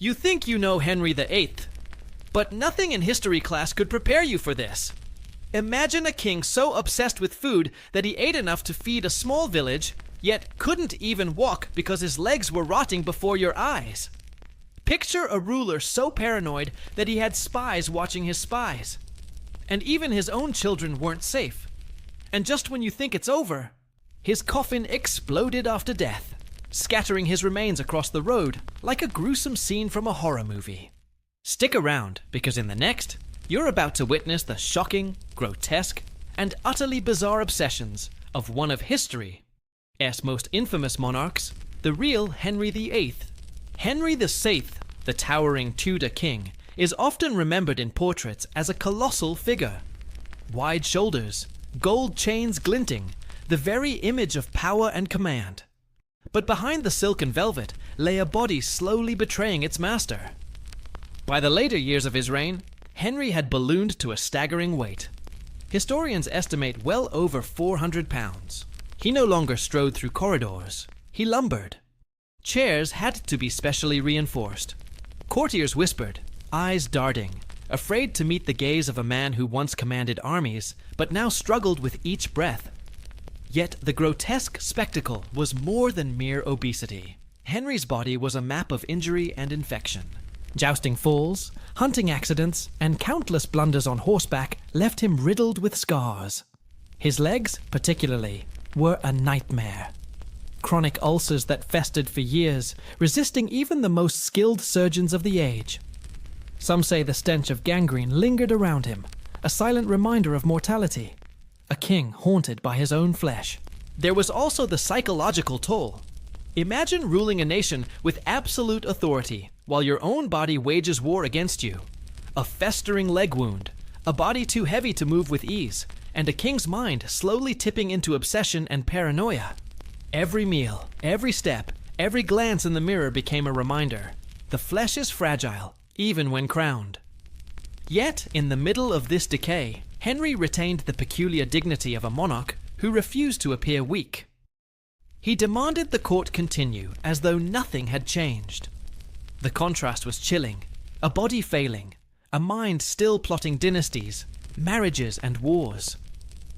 You think you know Henry VIII, but nothing in history class could prepare you for this. Imagine a king so obsessed with food that he ate enough to feed a small village, yet couldn't even walk because his legs were rotting before your eyes. Picture a ruler so paranoid that he had spies watching his spies. And even his own children weren't safe. And just when you think it's over, his coffin exploded after death, scattering his remains across the road like a gruesome scene from a horror movie. Stick around, because in the next, you're about to witness the shocking, grotesque, and utterly bizarre obsessions of one of history's most infamous monarchs, the real Henry VIII. Henry VIII, the towering Tudor king, is often remembered in portraits as a colossal figure. Wide shoulders, gold chains glinting, the very image of power and command. But behind the silken velvet lay a body slowly betraying its master. By the later years of his reign, Henry had ballooned to a staggering weight. Historians estimate well over 400 pounds. He no longer strode through corridors. He lumbered. Chairs had to be specially reinforced. Courtiers whispered, eyes darting, afraid to meet the gaze of a man who once commanded armies, but now struggled with each breath. Yet the grotesque spectacle was more than mere obesity. Henry's body was a map of injury and infection. Jousting falls, hunting accidents, and countless blunders on horseback left him riddled with scars. His legs, particularly, were a nightmare. Chronic ulcers that festered for years, resisting even the most skilled surgeons of the age. Some say the stench of gangrene lingered around him, a silent reminder of mortality. A king haunted by his own flesh. There was also the psychological toll. Imagine ruling a nation with absolute authority, while your own body wages war against you. A festering leg wound, a body too heavy to move with ease, and a king's mind slowly tipping into obsession and paranoia. Every meal, every step, every glance in the mirror became a reminder. The flesh is fragile, even when crowned. Yet, in the middle of this decay, Henry retained the peculiar dignity of a monarch who refused to appear weak. He demanded the court continue as though nothing had changed. The contrast was chilling, a body failing, a mind still plotting dynasties, marriages and wars.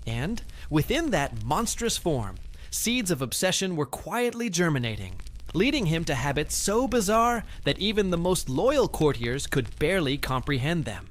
And, within that monstrous form, seeds of obsession were quietly germinating, leading him to habits so bizarre that even the most loyal courtiers could barely comprehend them.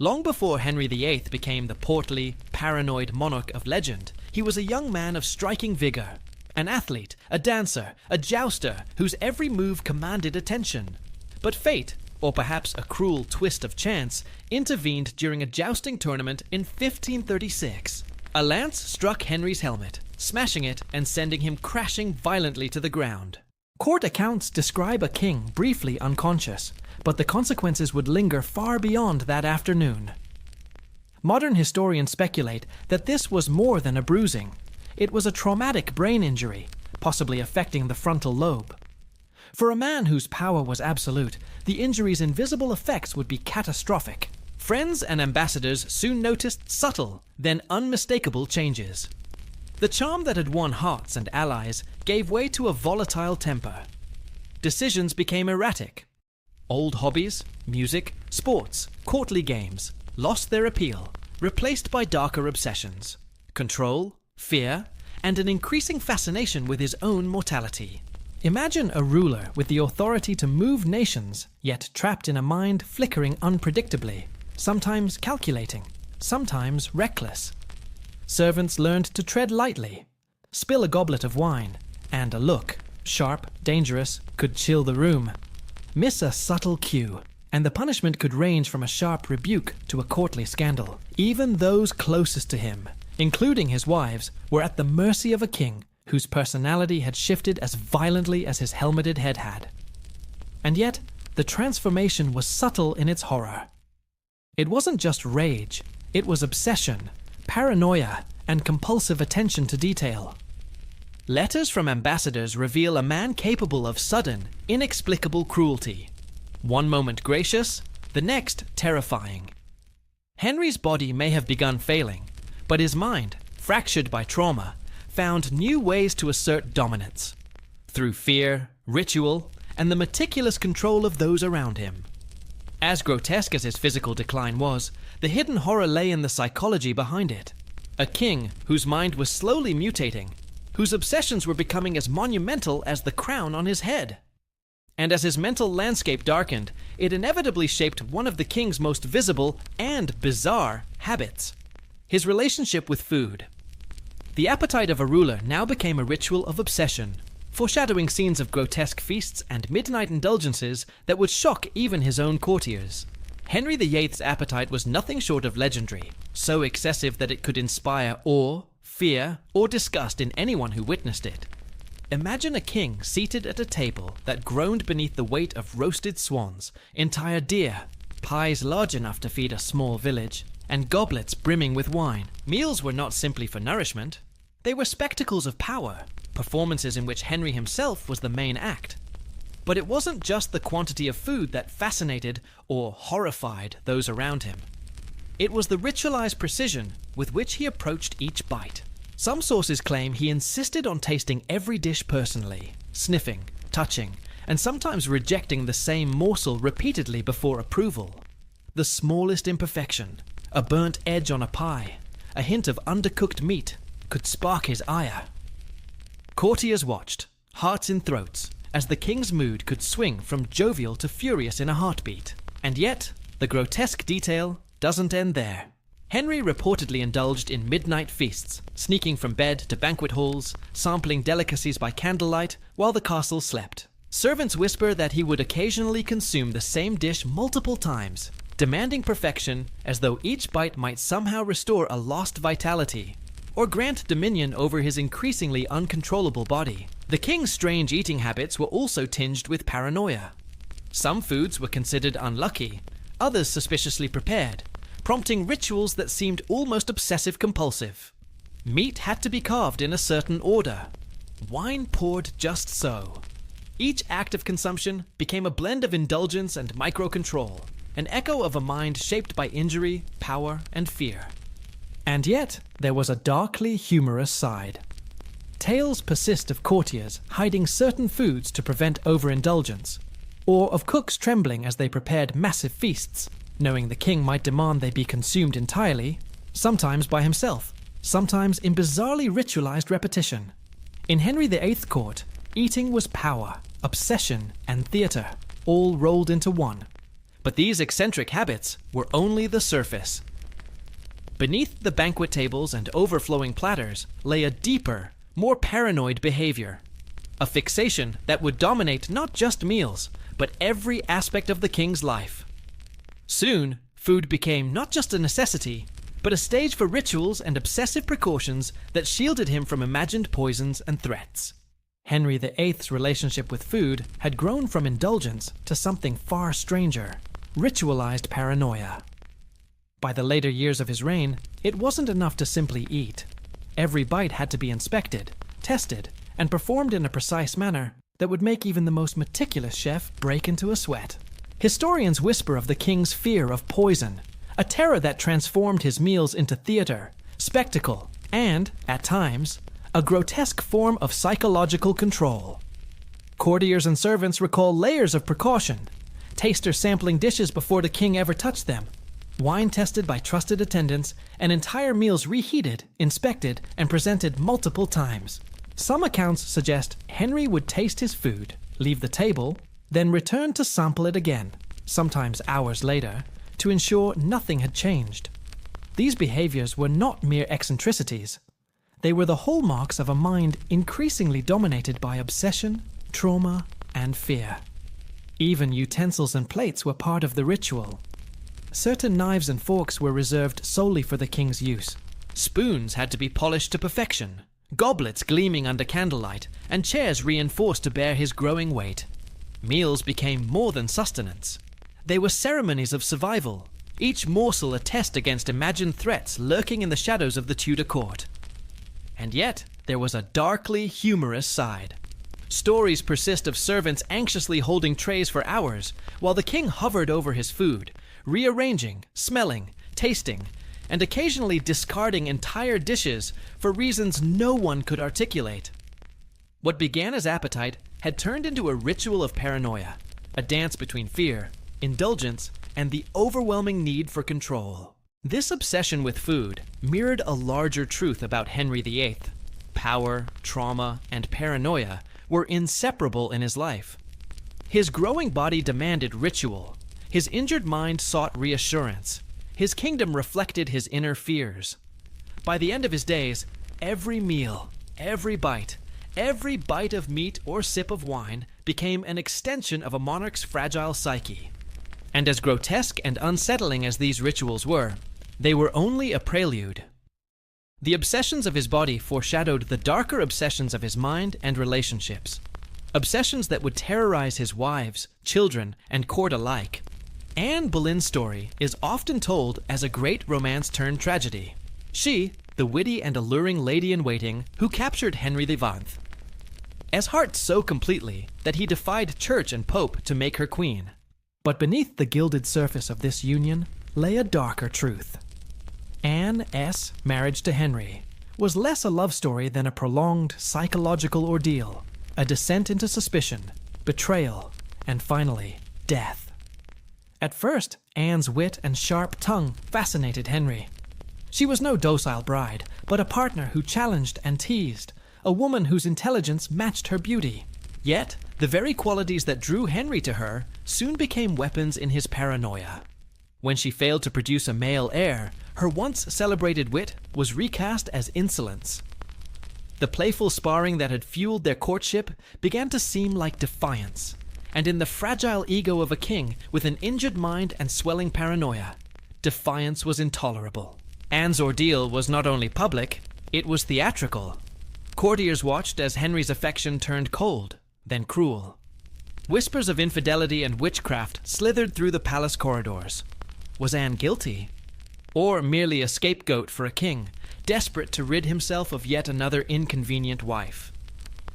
Long before Henry VIII became the portly, paranoid monarch of legend, he was a young man of striking vigor, an athlete, a dancer, a jouster whose every move commanded attention. But fate, or perhaps a cruel twist of chance, intervened during a jousting tournament in 1536. A lance struck Henry's helmet, smashing it and sending him crashing violently to the ground. Court accounts describe a king briefly unconscious, but the consequences would linger far beyond that afternoon. Modern historians speculate that this was more than a bruising. It was a traumatic brain injury, possibly affecting the frontal lobe. For a man whose power was absolute, the injury's invisible effects would be catastrophic. Friends and ambassadors soon noticed subtle, then unmistakable changes. The charm that had won hearts and allies gave way to a volatile temper. Decisions became erratic. Old hobbies, music, sports, courtly games lost their appeal, replaced by darker obsessions, control, fear, and an increasing fascination with his own mortality. Imagine a ruler with the authority to move nations, yet trapped in a mind flickering unpredictably, sometimes calculating, sometimes reckless. Servants learned to tread lightly, spill a goblet of wine, and a look, sharp, dangerous, could chill the room. Miss a subtle cue, and the punishment could range from a sharp rebuke to a courtly scandal. Even those closest to him, including his wives, were at the mercy of a king whose personality had shifted as violently as his helmeted head had. And yet, the transformation was subtle in its horror. It wasn't just rage, it was obsession, paranoia, and compulsive attention to detail. Letters from ambassadors reveal a man capable of sudden, inexplicable cruelty. One moment gracious, the next terrifying. Henry's body may have begun failing, but his mind, fractured by trauma, found new ways to assert dominance. Through fear, ritual, and the meticulous control of those around him. As grotesque as his physical decline was, the hidden horror lay in the psychology behind it. A king whose mind was slowly mutating, whose obsessions were becoming as monumental as the crown on his head. And as his mental landscape darkened, it inevitably shaped one of the king's most visible and bizarre habits: his relationship with food. The appetite of a ruler now became a ritual of obsession, foreshadowing scenes of grotesque feasts and midnight indulgences that would shock even his own courtiers. Henry VIII's appetite was nothing short of legendary, so excessive that it could inspire awe, fear, or disgust in anyone who witnessed it. Imagine a king seated at a table that groaned beneath the weight of roasted swans, entire deer, pies large enough to feed a small village, and goblets brimming with wine. Meals were not simply for nourishment. They were spectacles of power, performances in which Henry himself was the main act. But it wasn't just the quantity of food that fascinated or horrified those around him. It was the ritualized precision with which he approached each bite. Some sources claim he insisted on tasting every dish personally, sniffing, touching, and sometimes rejecting the same morsel repeatedly before approval. The smallest imperfection, a burnt edge on a pie, a hint of undercooked meat, could spark his ire. Courtiers watched, hearts in throats, as the king's mood could swing from jovial to furious in a heartbeat. And yet, the grotesque detail doesn't end there. Henry reportedly indulged in midnight feasts, sneaking from bed to banquet halls, sampling delicacies by candlelight while the castle slept. Servants whisper that he would occasionally consume the same dish multiple times, demanding perfection as though each bite might somehow restore a lost vitality, or grant dominion over his increasingly uncontrollable body. The king's strange eating habits were also tinged with paranoia. Some foods were considered unlucky, others suspiciously prepared, prompting rituals that seemed almost obsessive-compulsive. Meat had to be carved in a certain order, wine poured just so. Each act of consumption became a blend of indulgence and micro-control, an echo of a mind shaped by injury, power, and fear. And yet, there was a darkly humorous side. Tales persist of courtiers hiding certain foods to prevent overindulgence, or of cooks trembling as they prepared massive feasts, knowing the king might demand they be consumed entirely, sometimes by himself, sometimes in bizarrely ritualized repetition. In Henry VIII's court, eating was power, obsession, and theater, all rolled into one. But these eccentric habits were only the surface. Beneath the banquet tables and overflowing platters lay a deeper, more paranoid behavior. A fixation that would dominate not just meals, but every aspect of the king's life. Soon, food became not just a necessity, but a stage for rituals and obsessive precautions that shielded him from imagined poisons and threats. Henry VIII's relationship with food had grown from indulgence to something far stranger: ritualized paranoia. By the later years of his reign, it wasn't enough to simply eat. Every bite had to be inspected, tested, and performed in a precise manner that would make even the most meticulous chef break into a sweat. Historians whisper of the king's fear of poison, a terror that transformed his meals into theater, spectacle, and, at times, a grotesque form of psychological control. Courtiers and servants recall layers of precaution, tasters sampling dishes before the king ever touched them, wine tested by trusted attendants, and entire meals reheated, inspected, and presented multiple times. Some accounts suggest Henry would taste his food, leave the table, then return to sample it again, sometimes hours later, to ensure nothing had changed. These behaviors were not mere eccentricities. They were the hallmarks of a mind increasingly dominated by obsession, trauma, and fear. Even utensils and plates were part of the ritual. Certain knives and forks were reserved solely for the king's use. Spoons had to be polished to perfection, goblets gleaming under candlelight, and chairs reinforced to bear his growing weight. Meals became more than sustenance. They were ceremonies of survival, each morsel a test against imagined threats lurking in the shadows of the Tudor court. And yet, there was a darkly humorous side. Stories persist of servants anxiously holding trays for hours, while the king hovered over his food, rearranging, smelling, tasting, and occasionally discarding entire dishes for reasons no one could articulate. What began as appetite had turned into a ritual of paranoia, a dance between fear, indulgence, and the overwhelming need for control. This obsession with food mirrored a larger truth about Henry VIII. Power, trauma, and paranoia were inseparable in his life. His growing body demanded ritual. His injured mind sought reassurance. His kingdom reflected his inner fears. By the end of his days, every meal, every bite of meat or sip of wine became an extension of a monarch's fragile psyche. And as grotesque and unsettling as these rituals were, they were only a prelude. The obsessions of his body foreshadowed the darker obsessions of his mind and relationships. Obsessions that would terrorize his wives, children, and court alike. Anne Boleyn's story is often told as a great romance-turned-tragedy. She, the witty and alluring lady-in-waiting who captured Henry VIII. As heart so completely that he defied church and pope to make her queen. But beneath the gilded surface of this union lay a darker truth. Anne's marriage to Henry was less a love story than a prolonged psychological ordeal, a descent into suspicion, betrayal, and finally, death. At first, Anne's wit and sharp tongue fascinated Henry. She was no docile bride, but a partner who challenged and teased, a woman whose intelligence matched her beauty. Yet, the very qualities that drew Henry to her soon became weapons in his paranoia. When she failed to produce a male heir, her once celebrated wit was recast as insolence. The playful sparring that had fueled their courtship began to seem like defiance. And in the fragile ego of a king with an injured mind and swelling paranoia, defiance was intolerable. Anne's ordeal was not only public, it was theatrical. Courtiers watched as Henry's affection turned cold, then cruel. Whispers of infidelity and witchcraft slithered through the palace corridors. Was Anne guilty? Or merely a scapegoat for a king, desperate to rid himself of yet another inconvenient wife?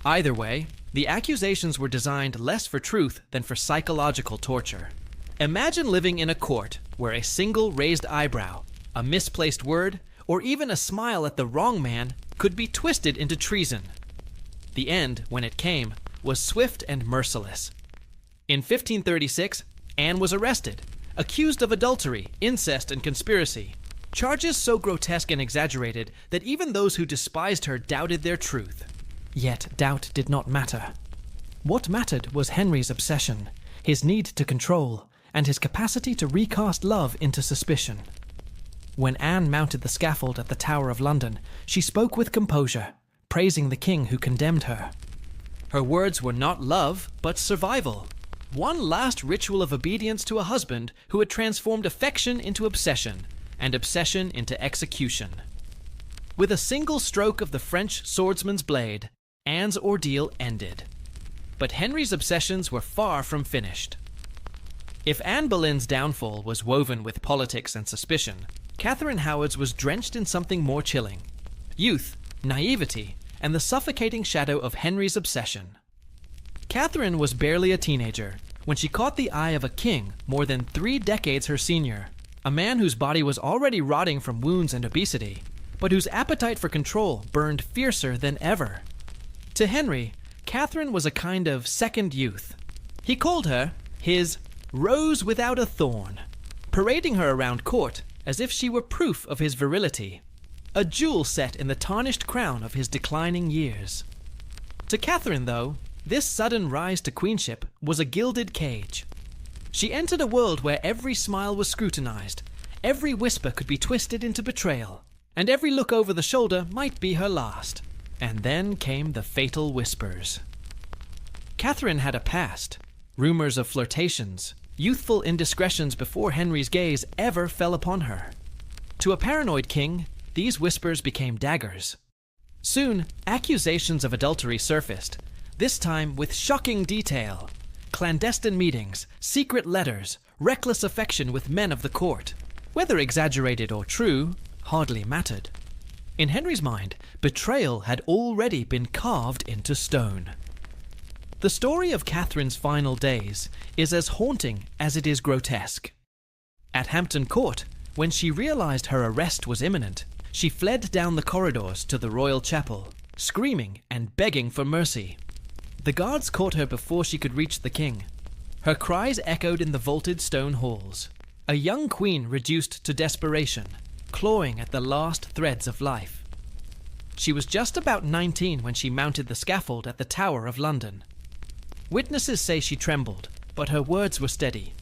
Either way, the accusations were designed less for truth than for psychological torture. Imagine living in a court where a single raised eyebrow, a misplaced word, or even a smile at the wrong man could be twisted into treason. The end, when it came, was swift and merciless. In 1536, Anne was arrested, accused of adultery, incest, and conspiracy. Charges so grotesque and exaggerated that even those who despised her doubted their truth. Yet doubt did not matter. What mattered was Henry's obsession, his need to control, and his capacity to recast love into suspicion. When Anne mounted the scaffold at the Tower of London, she spoke with composure, praising the king who condemned her. Her words were not love, but survival. One last ritual of obedience to a husband who had transformed affection into obsession, and obsession into execution. With a single stroke of the French swordsman's blade, Anne's ordeal ended. But Henry's obsessions were far from finished. If Anne Boleyn's downfall was woven with politics and suspicion, Catherine Howard's was drenched in something more chilling: youth, naivety, and the suffocating shadow of Henry's obsession. Catherine was barely a teenager when she caught the eye of a king more than 3 decades her senior, a man whose body was already rotting from wounds and obesity, but whose appetite for control burned fiercer than ever. To Henry, Catherine was a kind of second youth. He called her his rose without a thorn, parading her around court as if she were proof of his virility, a jewel set in the tarnished crown of his declining years. To Catherine, though, this sudden rise to queenship was a gilded cage. She entered a world where every smile was scrutinized, every whisper could be twisted into betrayal, and every look over the shoulder might be her last. And then came the fatal whispers. Catherine had a past, rumors of flirtations, youthful indiscretions before Henry's gaze ever fell upon her. To a paranoid king, these whispers became daggers. Soon, accusations of adultery surfaced, this time with shocking detail. Clandestine meetings, secret letters, reckless affection with men of the court. Whether exaggerated or true, hardly mattered. In Henry's mind, betrayal had already been carved into stone. The story of Catherine's final days is as haunting as it is grotesque. At Hampton Court, when she realized her arrest was imminent, she fled down the corridors to the royal chapel, screaming and begging for mercy. The guards caught her before she could reach the king. Her cries echoed in the vaulted stone halls. A young queen reduced to desperation, clawing at the last threads of life. She was just about 19 when she mounted the scaffold at the Tower of London. Witnesses say she trembled, but her words were steady.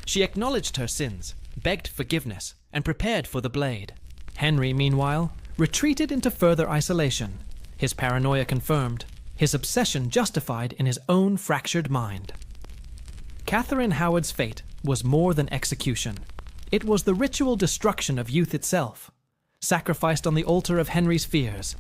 She acknowledged her sins, begged forgiveness, and prepared for the blade. Henry, meanwhile, retreated into further isolation, his paranoia confirmed, his obsession justified in his own fractured mind. Catherine Howard's fate was more than execution. It was the ritual destruction of youth itself, sacrificed on the altar of Henry's fears.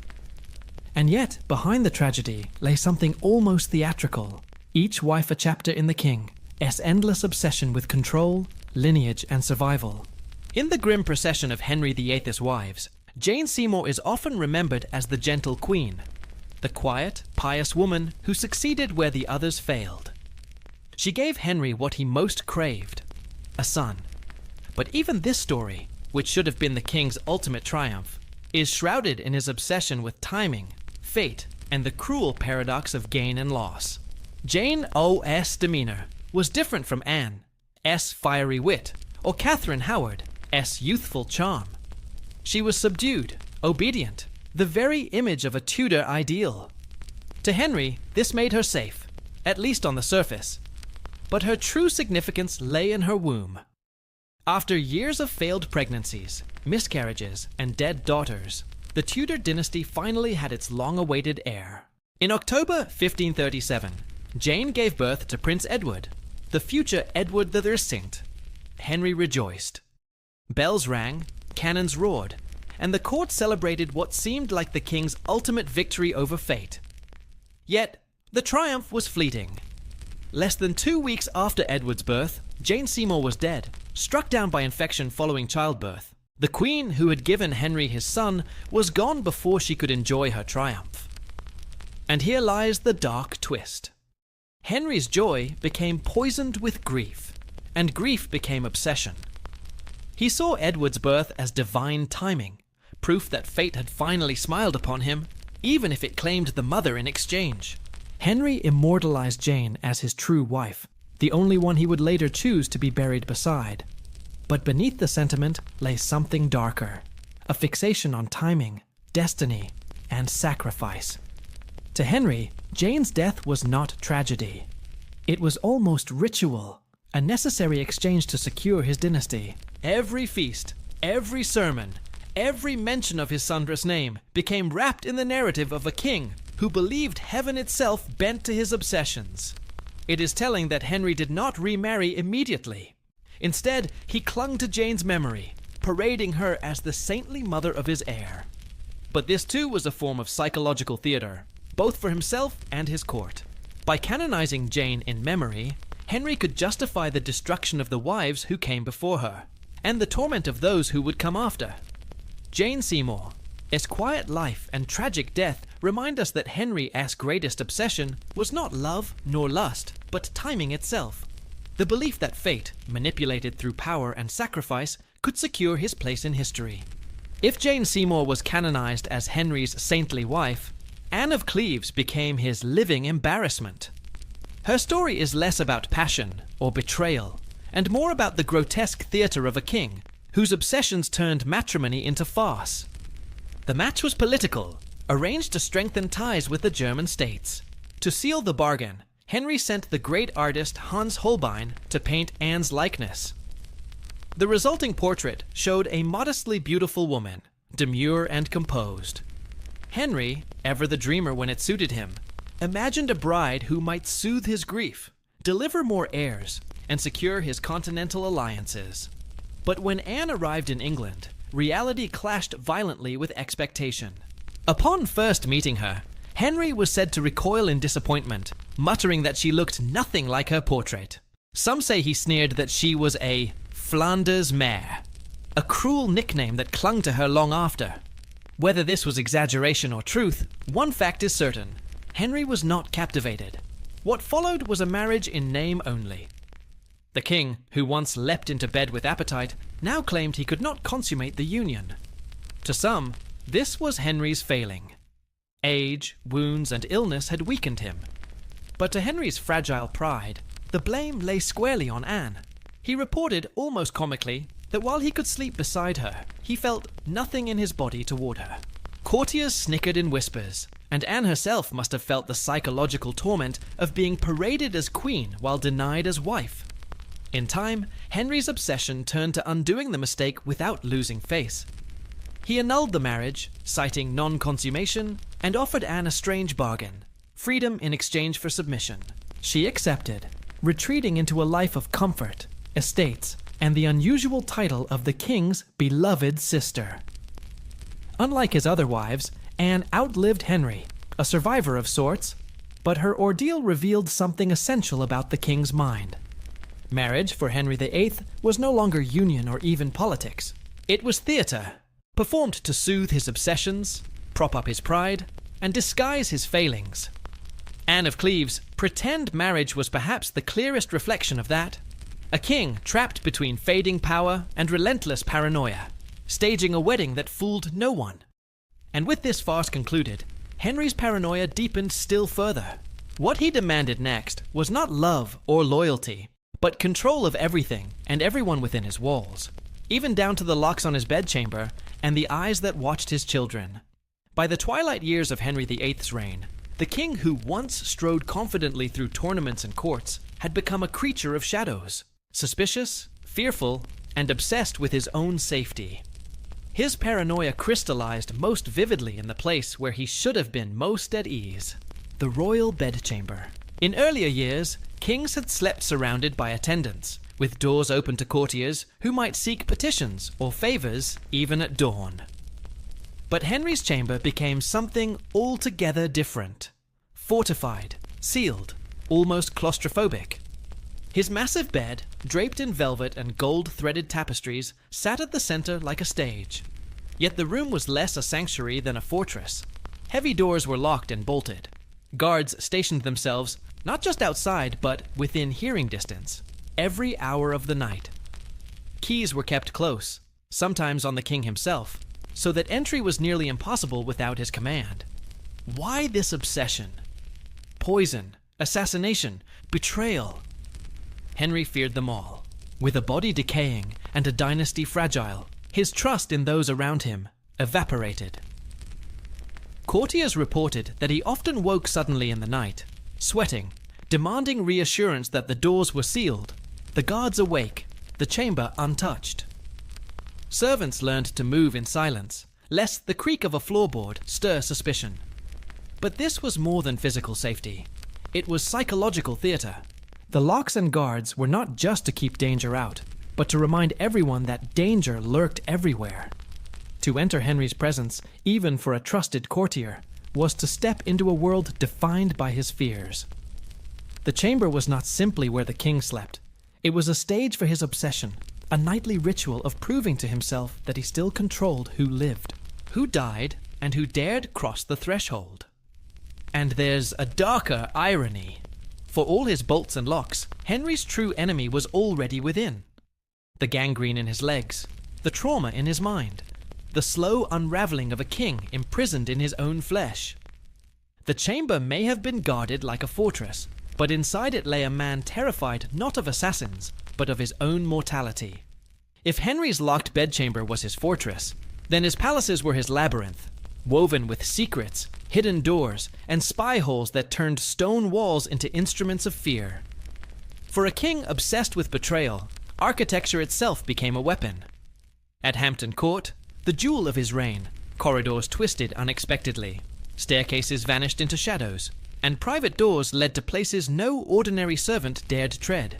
And yet, behind the tragedy lay something almost theatrical. Each wife a chapter in the King's endless obsession with control, lineage, and survival. In the grim procession of Henry VIII's wives, Jane Seymour is often remembered as the gentle queen, the quiet, pious woman who succeeded where the others failed. She gave Henry what he most craved, a son. But even this story, which should have been the king's ultimate triumph, is shrouded in his obsession with timing, fate, and the cruel paradox of gain and loss. Jane O.S. demeanor was different from Anne's fiery wit, or Catherine Howard's youthful charm. She was subdued, obedient, the very image of a Tudor ideal. To Henry, this made her safe, at least on the surface. But her true significance lay in her womb. After years of failed pregnancies, miscarriages, and dead daughters, the Tudor dynasty finally had its long-awaited heir. In October 1537, Jane gave birth to Prince Edward, the future Edward the Distinct. Henry rejoiced. Bells rang, cannons roared, and the court celebrated what seemed like the king's ultimate victory over fate. Yet, the triumph was fleeting. Less than 2 weeks after Edward's birth, Jane Seymour was dead, struck down by infection following childbirth. The queen who had given Henry his son was gone before she could enjoy her triumph. And here lies the dark twist. Henry's joy became poisoned with grief, and grief became obsession. He saw Edward's birth as divine timing, proof that fate had finally smiled upon him, even if it claimed the mother in exchange. Henry immortalized Jane as his true wife, the only one he would later choose to be buried beside. But beneath the sentiment lay something darker, a fixation on timing, destiny, and sacrifice. To Henry, Jane's death was not tragedy. It was almost ritual, a necessary exchange to secure his dynasty. Every feast, every sermon, every mention of his son's name became wrapped in the narrative of a king who believed heaven itself bent to his obsessions. It is telling that Henry did not remarry immediately. Instead, he clung to Jane's memory, parading her as the saintly mother of his heir. But this too was a form of psychological theater, both for himself and his court. By canonizing Jane in memory, Henry could justify the destruction of the wives who came before her, and the torment of those who would come after. Jane Seymour, his quiet life and tragic death remind us that Henry's greatest obsession was not love nor lust, but timing itself. The belief that fate, manipulated through power and sacrifice, could secure his place in history. If Jane Seymour was canonized as Henry's saintly wife, Anne of Cleves became his living embarrassment. Her story is less about passion or betrayal, and more about the grotesque theater of a king whose obsessions turned matrimony into farce. The match was political, arranged to strengthen ties with the German states. To seal the bargain, Henry sent the great artist Hans Holbein to paint Anne's likeness. The resulting portrait showed a modestly beautiful woman, demure and composed. Henry, ever the dreamer when it suited him, imagined a bride who might soothe his grief, deliver more heirs, and secure his continental alliances. But when Anne arrived in England, reality clashed violently with expectation. Upon first meeting her, Henry was said to recoil in disappointment, muttering that she looked nothing like her portrait. Some say he sneered that she was a Flanders mare, a cruel nickname that clung to her long after. Whether this was exaggeration or truth, one fact is certain: Henry was not captivated. What followed was a marriage in name only. The king, who once leapt into bed with appetite, now claimed he could not consummate the union. To some, this was Henry's failing. Age, wounds, and illness had weakened him. But to Henry's fragile pride, the blame lay squarely on Anne. He reported, almost comically, that while he could sleep beside her, he felt nothing in his body toward her. Courtiers snickered in whispers, and Anne herself must have felt the psychological torment of being paraded as queen while denied as wife. In time, Henry's obsession turned to undoing the mistake without losing face. He annulled the marriage, citing non-consummation, and offered Anne a strange bargain: freedom in exchange for submission. She accepted, retreating into a life of comfort, estates, and the unusual title of the king's beloved sister. Unlike his other wives, Anne outlived Henry, a survivor of sorts, but her ordeal revealed something essential about the king's mind. Marriage for Henry VIII was no longer union or even politics. It was theatre, performed to soothe his obsessions, prop up his pride, and disguise his failings. Anne of Cleves' pretend marriage was perhaps the clearest reflection of that. A king trapped between fading power and relentless paranoia, staging a wedding that fooled no one. And with this farce concluded, Henry's paranoia deepened still further. What he demanded next was not love or loyalty, but control of everything and everyone within his walls, even down to the locks on his bedchamber and the eyes that watched his children. By the twilight years of Henry VIII's reign, the king who once strode confidently through tournaments and courts had become a creature of shadows, suspicious, fearful, and obsessed with his own safety. His paranoia crystallized most vividly in the place where he should have been most at ease: the royal bedchamber. In earlier years, kings had slept surrounded by attendants, with doors open to courtiers who might seek petitions or favors even at dawn. But Henry's chamber became something altogether different: fortified, sealed, almost claustrophobic. His massive bed, draped in velvet and gold-threaded tapestries, sat at the center like a stage. Yet the room was less a sanctuary than a fortress. Heavy doors were locked and bolted. Guards stationed themselves not just outside, but within hearing distance, every hour of the night. Keys were kept close, sometimes on the king himself, so that entry was nearly impossible without his command. Why this obsession? Poison, assassination, betrayal. Henry feared them all. With a body decaying and a dynasty fragile, his trust in those around him evaporated. Courtiers reported that he often woke suddenly in the night, sweating, demanding reassurance that the doors were sealed, the guards awake, the chamber untouched. Servants learned to move in silence, lest the creak of a floorboard stir suspicion. But this was more than physical safety. It was psychological theater. The locks and guards were not just to keep danger out, but to remind everyone that danger lurked everywhere. To enter Henry's presence, even for a trusted courtier, was to step into a world defined by his fears. The chamber was not simply where the king slept. It was a stage for his obsession, a nightly ritual of proving to himself that he still controlled who lived, who died, and who dared cross the threshold. And there's a darker irony. For all his bolts and locks, Henry's true enemy was already within. The gangrene in his legs, the trauma in his mind, the slow unraveling of a king imprisoned in his own flesh. The chamber may have been guarded like a fortress, but inside it lay a man terrified not of assassins, but of his own mortality. If Henry's locked bedchamber was his fortress, then his palaces were his labyrinth, woven with secrets, hidden doors, and spy holes that turned stone walls into instruments of fear. For a king obsessed with betrayal, architecture itself became a weapon. At Hampton Court, the jewel of his reign, corridors twisted unexpectedly, staircases vanished into shadows, and private doors led to places no ordinary servant dared tread.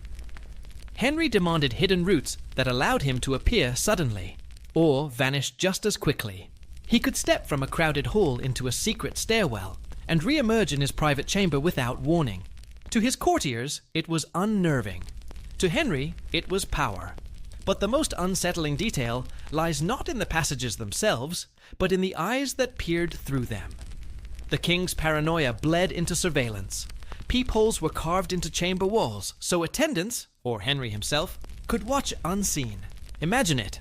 Henry demanded hidden routes that allowed him to appear suddenly, or vanish just as quickly. He could step from a crowded hall into a secret stairwell and re-emerge in his private chamber without warning. To his courtiers, it was unnerving. To Henry, it was power. But the most unsettling detail lies not in the passages themselves, but in the eyes that peered through them. The king's paranoia bled into surveillance. Peepholes were carved into chamber walls, so attendants, or Henry himself, could watch unseen. Imagine it: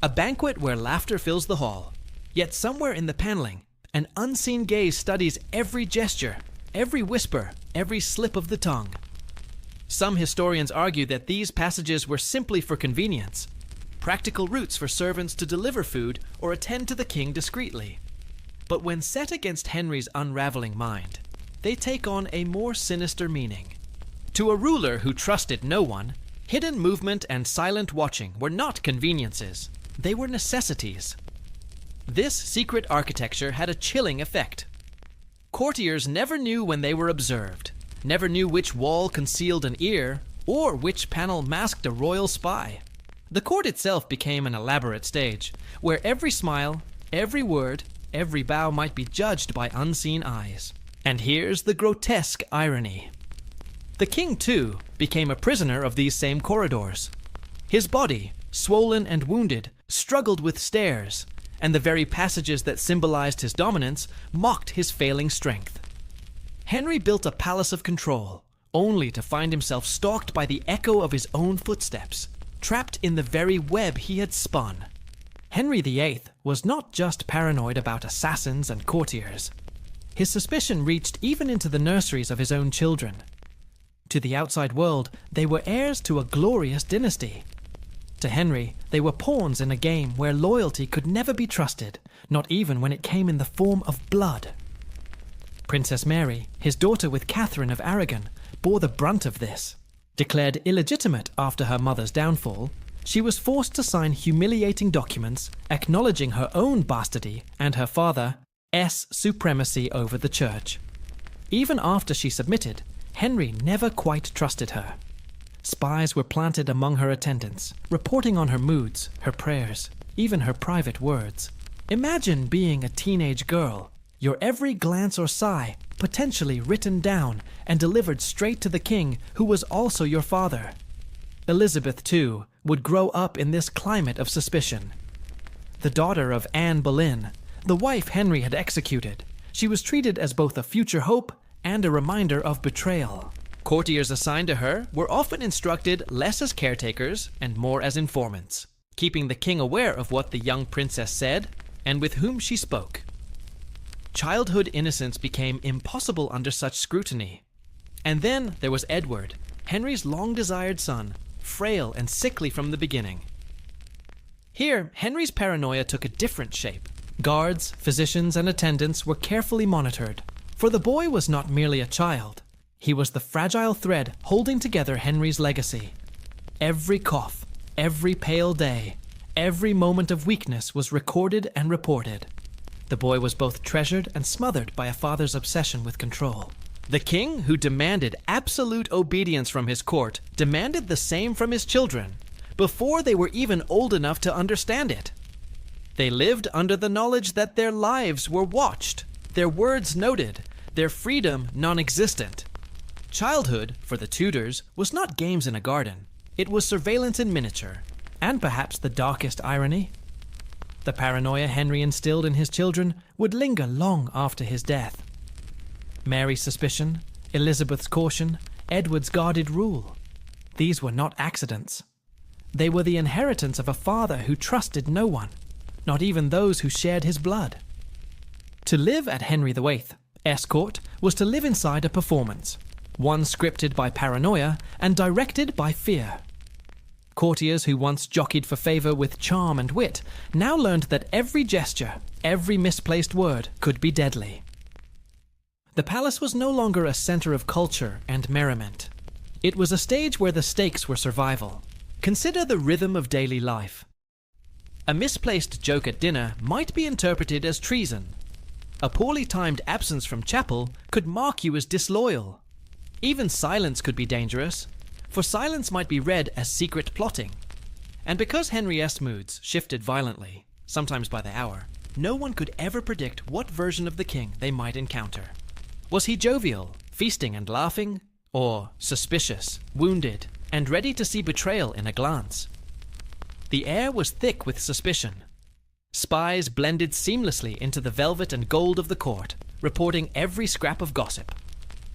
a banquet where laughter fills the hall. Yet somewhere in the paneling, an unseen gaze studies every gesture, every whisper, every slip of the tongue. Some historians argue that these passages were simply for convenience, practical routes for servants to deliver food or attend to the king discreetly. But when set against Henry's unraveling mind, they take on a more sinister meaning. To a ruler who trusted no one, hidden movement and silent watching were not conveniences, they were necessities. This secret architecture had a chilling effect. Courtiers never knew when they were observed, never knew which wall concealed an ear or which panel masked a royal spy. The court itself became an elaborate stage, where every smile, every word, every bow might be judged by unseen eyes. And here's the grotesque irony. The king, too, became a prisoner of these same corridors. His body, swollen and wounded, struggled with stairs, and the very passages that symbolized his dominance mocked his failing strength. Henry built a palace of control, only to find himself stalked by the echo of his own footsteps, trapped in the very web he had spun. Henry VIII was not just paranoid about assassins and courtiers. His suspicion reached even into the nurseries of his own children. To the outside world, they were heirs to a glorious dynasty. To Henry, they were pawns in a game where loyalty could never be trusted, not even when it came in the form of blood. Princess Mary, his daughter with Catherine of Aragon, bore the brunt of this. Declared illegitimate after her mother's downfall, she was forced to sign humiliating documents acknowledging her own bastardy and her father's supremacy over the church. Even after she submitted, Henry never quite trusted her. Spies were planted among her attendants, reporting on her moods, her prayers, even her private words. Imagine being a teenage girl, your every glance or sigh potentially written down and delivered straight to the king who was also your father. Elizabeth, too, would grow up in this climate of suspicion. The daughter of Anne Boleyn, the wife Henry had executed, she was treated as both a future hope and a reminder of betrayal. Courtiers assigned to her were often instructed less as caretakers and more as informants, keeping the king aware of what the young princess said and with whom she spoke. Childhood innocence became impossible under such scrutiny. And then there was Edward, Henry's long-desired son, frail and sickly from the beginning. Here, Henry's paranoia took a different shape. Guards, physicians, and attendants were carefully monitored, for the boy was not merely a child. He was the fragile thread holding together Henry's legacy. Every cough, every pale day, every moment of weakness was recorded and reported. The boy was both treasured and smothered by a father's obsession with control. The king, who demanded absolute obedience from his court, demanded the same from his children, before they were even old enough to understand it. They lived under the knowledge that their lives were watched, their words noted, their freedom non-existent. Childhood, for the Tudors, was not games in a garden. It was surveillance in miniature, and perhaps the darkest irony. The paranoia Henry instilled in his children would linger long after his death. Mary's suspicion, Elizabeth's caution, Edward's guarded rule. These were not accidents. They were the inheritance of a father who trusted no one, not even those who shared his blood. To live at Henry VIII's court was to live inside a performance, one scripted by paranoia and directed by fear. Courtiers who once jockeyed for favor with charm and wit now learned that every gesture, every misplaced word could be deadly. The palace was no longer a center of culture and merriment. It was a stage where the stakes were survival. Consider the rhythm of daily life. A misplaced joke at dinner might be interpreted as treason. A poorly timed absence from chapel could mark you as disloyal. Even silence could be dangerous, for silence might be read as secret plotting. And because Henry's moods shifted violently, sometimes by the hour, no one could ever predict what version of the king they might encounter. Was he jovial, feasting and laughing, or suspicious, wounded, and ready to see betrayal in a glance? The air was thick with suspicion. Spies blended seamlessly into the velvet and gold of the court, reporting every scrap of gossip.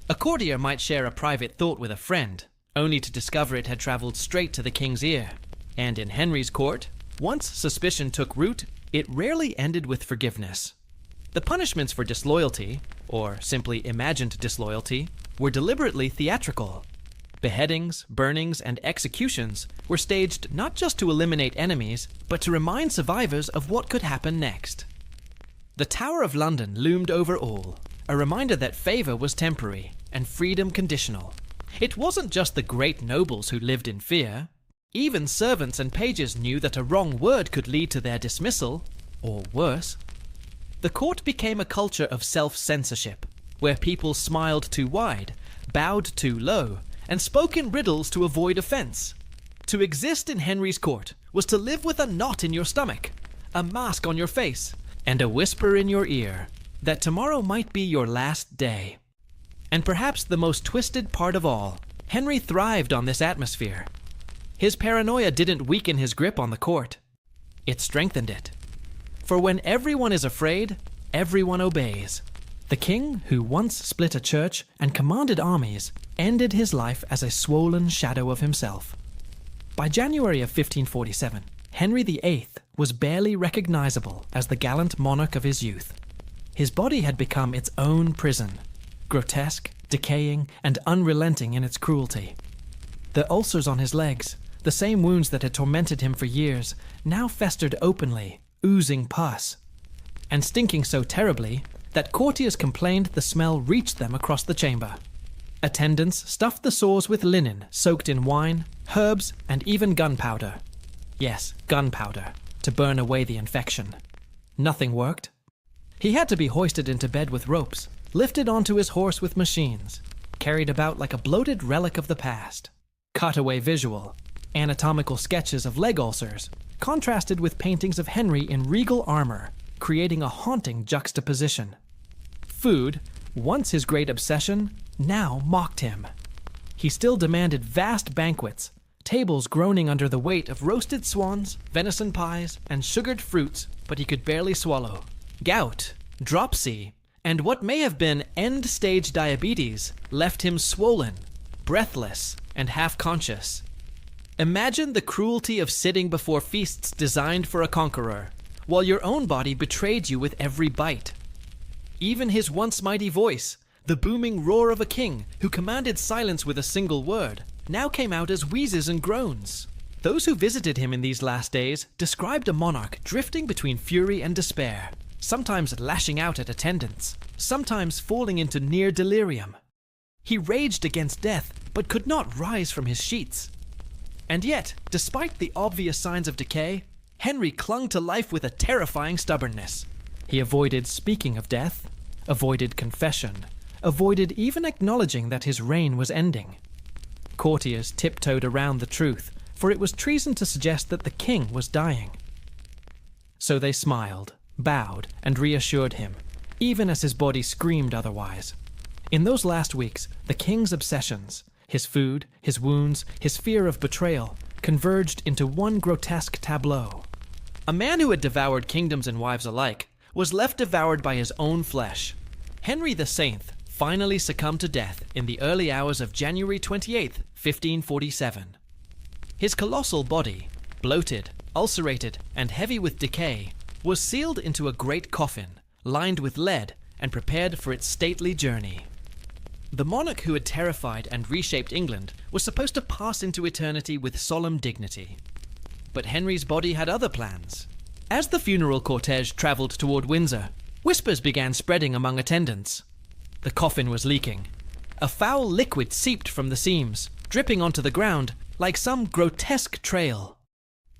A courtier might share a private thought with a friend, only to discover it had traveled straight to the king's ear. And in Henry's court, once suspicion took root, it rarely ended with forgiveness. The punishments for disloyalty, or simply imagined disloyalty, were deliberately theatrical. Beheadings, burnings, and executions were staged not just to eliminate enemies, but to remind survivors of what could happen next. The Tower of London loomed over all, a reminder that favor was temporary and freedom conditional. It wasn't just the great nobles who lived in fear. Even servants and pages knew that a wrong word could lead to their dismissal, or worse. The court became a culture of self-censorship, where people smiled too wide, bowed too low, and spoke in riddles to avoid offense. To exist in Henry's court was to live with a knot in your stomach, a mask on your face, and a whisper in your ear that tomorrow might be your last day. And perhaps the most twisted part of all, Henry thrived on this atmosphere. His paranoia didn't weaken his grip on the court. It strengthened it. For when everyone is afraid, everyone obeys. The king, who once split a church and commanded armies, ended his life as a swollen shadow of himself. By January of 1547, Henry VIII was barely recognizable as the gallant monarch of his youth. His body had become its own prison, grotesque, decaying, and unrelenting in its cruelty. The ulcers on his legs, the same wounds that had tormented him for years, now festered openly, oozing pus, and stinking so terribly that courtiers complained the smell reached them across the chamber. Attendants stuffed the sores with linen soaked in wine, herbs, and even gunpowder. Yes, gunpowder, to burn away the infection. Nothing worked. He had to be hoisted into bed with ropes, lifted onto his horse with machines, carried about like a bloated relic of the past. Cutaway visual, anatomical sketches of leg ulcers, contrasted with paintings of Henry in regal armor, creating a haunting juxtaposition. Food, once his great obsession, now mocked him. He still demanded vast banquets, tables groaning under the weight of roasted swans, venison pies, and sugared fruits, but he could barely swallow. Gout, dropsy, and what may have been end-stage diabetes left him swollen, breathless, and half-conscious. Imagine the cruelty of sitting before feasts designed for a conqueror, while your own body betrayed you with every bite. Even his once mighty voice, the booming roar of a king who commanded silence with a single word, now came out as wheezes and groans. Those who visited him in these last days described a monarch drifting between fury and despair, sometimes lashing out at attendants, sometimes falling into near delirium. He raged against death, but could not rise from his sheets. And yet, despite the obvious signs of decay, Henry clung to life with a terrifying stubbornness. He avoided speaking of death, avoided confession, avoided even acknowledging that his reign was ending. Courtiers tiptoed around the truth, for it was treason to suggest that the king was dying. So they smiled, bowed, and reassured him, even as his body screamed otherwise. In those last weeks, the king's obsessions, his food, his wounds, his fear of betrayal, converged into one grotesque tableau. A man who had devoured kingdoms and wives alike was left devoured by his own flesh. Henry VIII finally succumbed to death in the early hours of January 28, 1547. His colossal body, bloated, ulcerated, and heavy with decay, was sealed into a great coffin, lined with lead, and prepared for its stately journey. The monarch who had terrified and reshaped England was supposed to pass into eternity with solemn dignity. But Henry's body had other plans. As the funeral cortege traveled toward Windsor, whispers began spreading among attendants. The coffin was leaking. A foul liquid seeped from the seams, dripping onto the ground like some grotesque trail.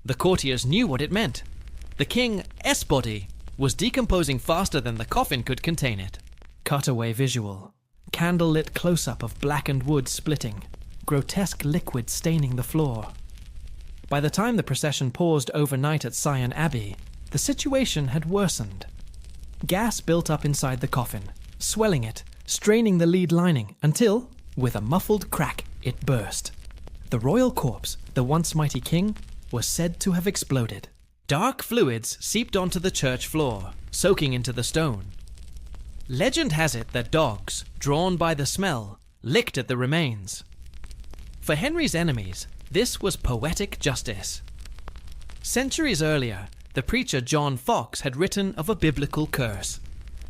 The courtiers knew what it meant. The king's body was decomposing faster than the coffin could contain it. Cutaway visual. Candle-lit close-up of blackened wood splitting, grotesque liquid staining the floor. By the time the procession paused overnight at Sion Abbey, the situation had worsened. Gas built up inside the coffin, swelling it, straining the lead lining until, with a muffled crack, it burst. The royal corpse, the once mighty king, was said to have exploded. Dark fluids seeped onto the church floor, soaking into the stone. Legend has it that dogs, drawn by the smell, licked at the remains. For Henry's enemies, this was poetic justice. Centuries earlier, the preacher John Foxe had written of a biblical curse.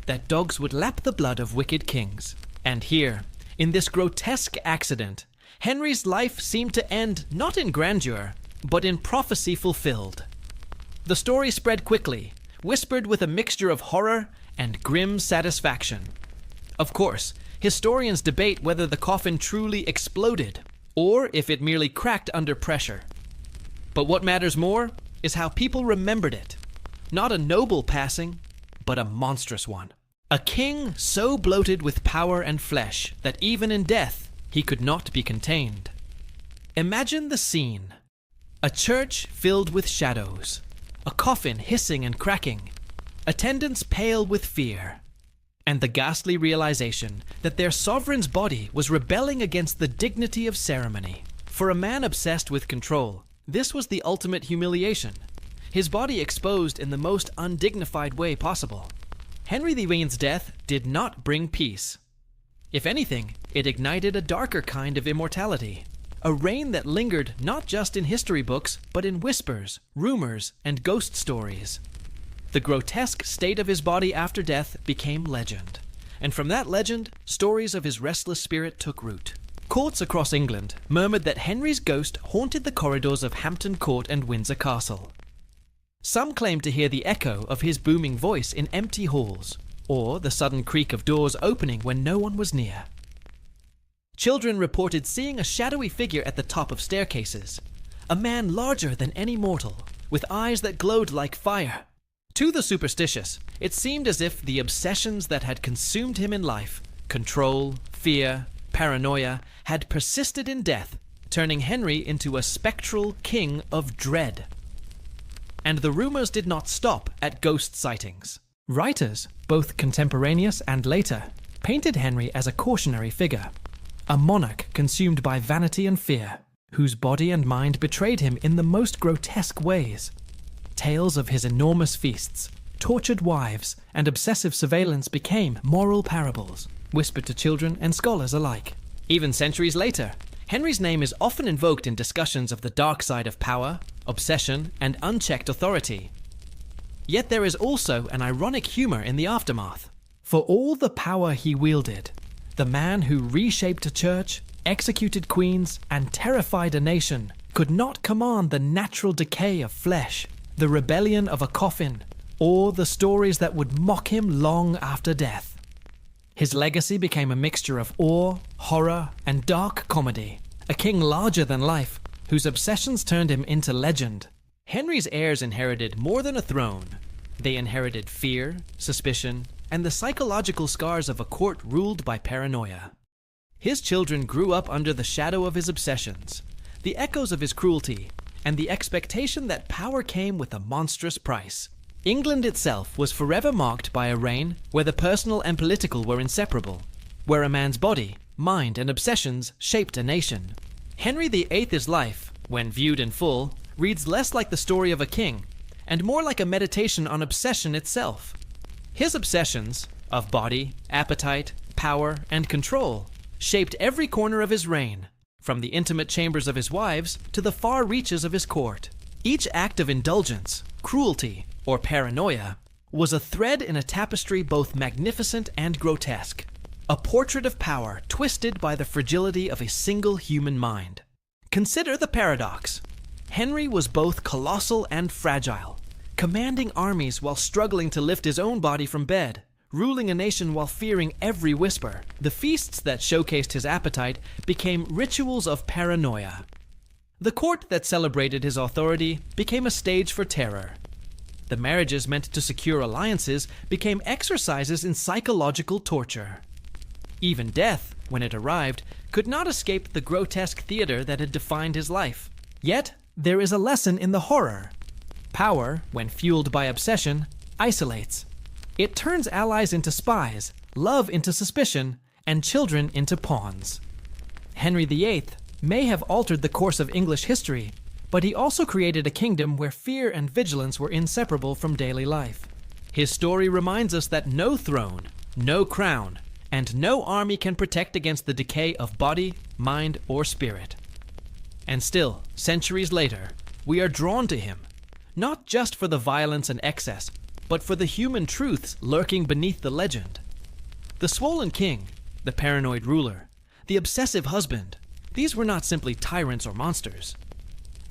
that dogs would lap the blood of wicked kings. And here, in this grotesque accident, Henry's life seemed to end not in grandeur, but in prophecy fulfilled. The story spread quickly, whispered with a mixture of horror and grim satisfaction. Of course, historians debate whether the coffin truly exploded, or if it merely cracked under pressure. But what matters more is how people remembered it. Not a noble passing, but a monstrous one. A king so bloated with power and flesh that even in death he could not be contained. Imagine the scene. A church filled with shadows, a coffin hissing and cracking, attendants pale with fear, and the ghastly realization that their sovereign's body was rebelling against the dignity of ceremony. For a man obsessed with control, this was the ultimate humiliation, his body exposed in the most undignified way possible. Henry VIII's death did not bring peace. If anything, it ignited a darker kind of immortality, a reign that lingered not just in history books, but in whispers, rumors, and ghost stories. The grotesque state of his body after death became legend, and from that legend, stories of his restless spirit took root. Courts across England murmured that Henry's ghost haunted the corridors of Hampton Court and Windsor Castle. Some claimed to hear the echo of his booming voice in empty halls, or the sudden creak of doors opening when no one was near. Children reported seeing a shadowy figure at the top of staircases, a man larger than any mortal, with eyes that glowed like fire. To the superstitious, it seemed as if the obsessions that had consumed him in life, control, fear, paranoia, had persisted in death, turning Henry into a spectral king of dread. And the rumors did not stop at ghost sightings. Writers, both contemporaneous and later, painted Henry as a cautionary figure, a monarch consumed by vanity and fear, whose body and mind betrayed him in the most grotesque ways. Tales of his enormous feasts, tortured wives, and obsessive surveillance became moral parables, whispered to children and scholars alike. Even centuries later, Henry's name is often invoked in discussions of the dark side of power, obsession, and unchecked authority. Yet there is also an ironic humor in the aftermath. For all the power he wielded, the man who reshaped a church, executed queens, and terrified a nation could not command the natural decay of flesh, the rebellion of a coffin, or the stories that would mock him long after death. His legacy became a mixture of awe, horror, and dark comedy, a king larger than life, whose obsessions turned him into legend. Henry's heirs inherited more than a throne. They inherited fear, suspicion, and the psychological scars of a court ruled by paranoia. His children grew up under the shadow of his obsessions, the echoes of his cruelty, and the expectation that power came with a monstrous price. England itself was forever marked by a reign where the personal and political were inseparable, where a man's body, mind, and obsessions shaped a nation. Henry VIII's life, when viewed in full, reads less like the story of a king, and more like a meditation on obsession itself. His obsessions, of body, appetite, power, and control, shaped every corner of his reign, from the intimate chambers of his wives to the far reaches of his court. Each act of indulgence, cruelty, or paranoia was a thread in a tapestry both magnificent and grotesque, a portrait of power twisted by the fragility of a single human mind. Consider the paradox. Henry was both colossal and fragile, commanding armies while struggling to lift his own body from bed, ruling a nation while fearing every whisper. The feasts that showcased his appetite became rituals of paranoia. The court that celebrated his authority became a stage for terror. The marriages meant to secure alliances became exercises in psychological torture. Even death, when it arrived, could not escape the grotesque theater that had defined his life. Yet, there is a lesson in the horror. Power, when fueled by obsession, isolates. It turns allies into spies, love into suspicion, and children into pawns. Henry VIII may have altered the course of English history, but he also created a kingdom where fear and vigilance were inseparable from daily life. His story reminds us that no throne, no crown, and no army can protect against the decay of body, mind, or spirit. And still, centuries later, we are drawn to him, not just for the violence and excess, but for the human truths lurking beneath the legend. The swollen king, the paranoid ruler, the obsessive husband, these were not simply tyrants or monsters.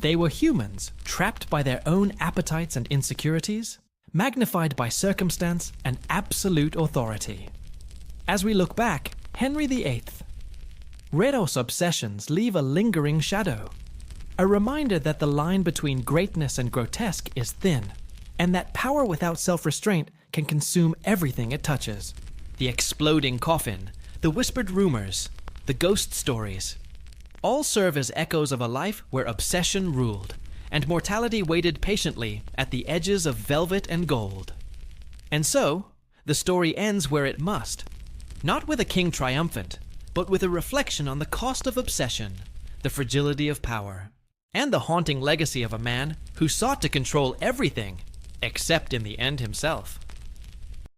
They were humans trapped by their own appetites and insecurities, magnified by circumstance and absolute authority. As we look back, Henry VIII. Redo's obsessions leave a lingering shadow, a reminder that the line between greatness and grotesque is thin, and that power without self-restraint can consume everything it touches. The exploding coffin, the whispered rumors, the ghost stories, all serve as echoes of a life where obsession ruled, and mortality waited patiently at the edges of velvet and gold. And so, the story ends where it must, not with a king triumphant, but with a reflection on the cost of obsession, the fragility of power, and the haunting legacy of a man who sought to control everything, except in the end himself.